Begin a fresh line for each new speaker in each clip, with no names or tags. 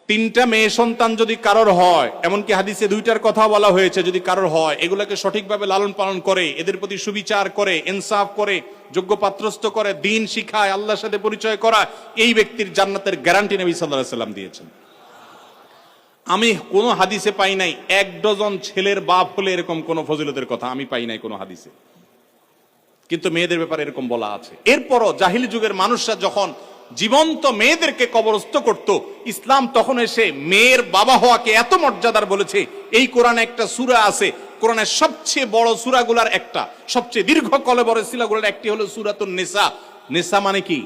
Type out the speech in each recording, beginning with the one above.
তিনটা মেয়ে সন্তান যদি কারোর হয়, এমনকি হাদিসে দুইটার কথা বলা হয়েছে, যদি কারোর হয়, এগুলাকে সঠিকভাবে লালন পালন করে, এদের প্রতি সুবিচার করে, ইনসাফ করে, যোগ্য পাত্রস্থ করে, দ্বীন শিখায়, আল্লাহর সাথে পরিচয় করা, এই ব্যক্তির জান্নাতের গ্যারান্টি নবী সাল্লাল্লাহু আলাইহি ওয়াসাল্লাম দিয়েছেন। আমি কোন হাদিসে পাই নাই 1 ডজন ছেলের বাপ হলে এরকম কোন ফজিলতের কথা আমি পাই নাই কোন হাদিসে, কিন্তু মেয়েদের ব্যাপারে এরকম বলা আছে। এরপরও জাহিলি যুগের মানুষরা যখন জীবন্ত মেয়েদেরকে কবরস্থ করত, ইসলাম তখন এসে মেয়ের বাবা হওয়াকে এত মর্যাদার বলেছে। এই কোরআনে একটা সূরা আছে, কোরআনের সবচেয়ে বড় সূরাগুলার একটা, সবচেয়ে দীর্ঘ কলেবরের সূরাগুলার একটি হলো সূরাতুন নিসা। নিসা মানে কি?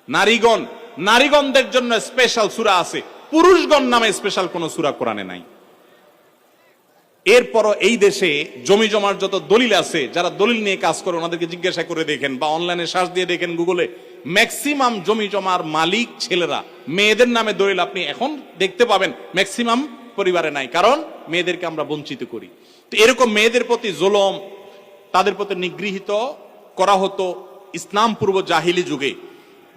নারীগণ। নারীগণদের জন্য স্পেশাল সূরা আছে, পুরুষগণ নামে স্পেশাল কোন সূরা কোরআনে নাই। এরপরও এই দেশে জমি জমার যত দলিল আছে, যারা দলিল নিয়ে কাজ করে ওনাদেরকে জিজ্ঞাসা করে দেখেন বা অনলাইনে সার্চ দিয়ে দেখেন গুগলে, ম্যাক্সিমাম জমি জমার মালিক ছেলেরা। মেয়েদের নামে দলিল আপনি এখন দেখতে পাবেন ম্যাক্সিমাম পরিবারে নাই, কারণ মেয়েদেরকে আমরা বঞ্চিত করি। তো এরকম মেয়েদের প্রতি জুলুম, তাদের প্রতি নিগৃহীত করা হতো ইসলাম পূর্ব জাহিলি যুগে।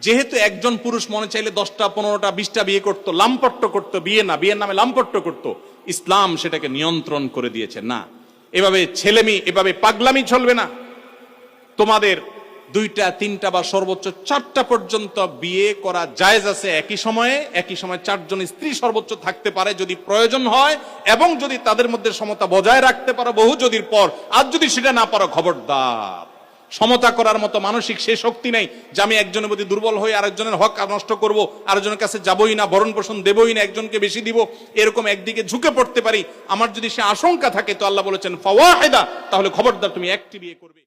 যেহেতু একজন পুরুষ মনে চাইলে 10টা 15টা 20টা বিয়ে করতো, লাম্পট্য করতো, বিয়ের নামে লাম্পট্য করতো, ইসলাম সেটাকে নিয়ন্ত্রণ করে দিয়েছে। না, এভাবে ছেলেমি, এভাবে পাগলামি চলবে না। তোমাদের 2টা 3টা বা সর্বোচ্চ 4টা পর্যন্ত বিয়ে করা জায়েজ আছে। একই সময়ে 4 জন স্ত্রী সর্বোচ্চ থাকতে পারে যদি প্রয়োজন হয়, এবং যদি তাদের মধ্যে সমতা বজায় রাখতে পারো বহু যদির পর। আর যদি সেটা না পারো, খবরদার। সমতা করার মতো মানসিক সে শক্তি নেই যে আমি একজনের প্রতি দুর্বল হয়ে আরেকজনের হক নষ্ট করব, আরেকজনের কাছে যাবই না, ভরণ পোষণ দেবই না, একজনকে বেশি দিব, এরকম একদিকে ঝুঁকে পড়তে পারি। আমার যদি সে আশঙ্কা থাকে, তো আল্লাহ বলেছেন ফাওয়াহিদা, তাহলে খবরদার তুমি একটি বিয়ে করবে।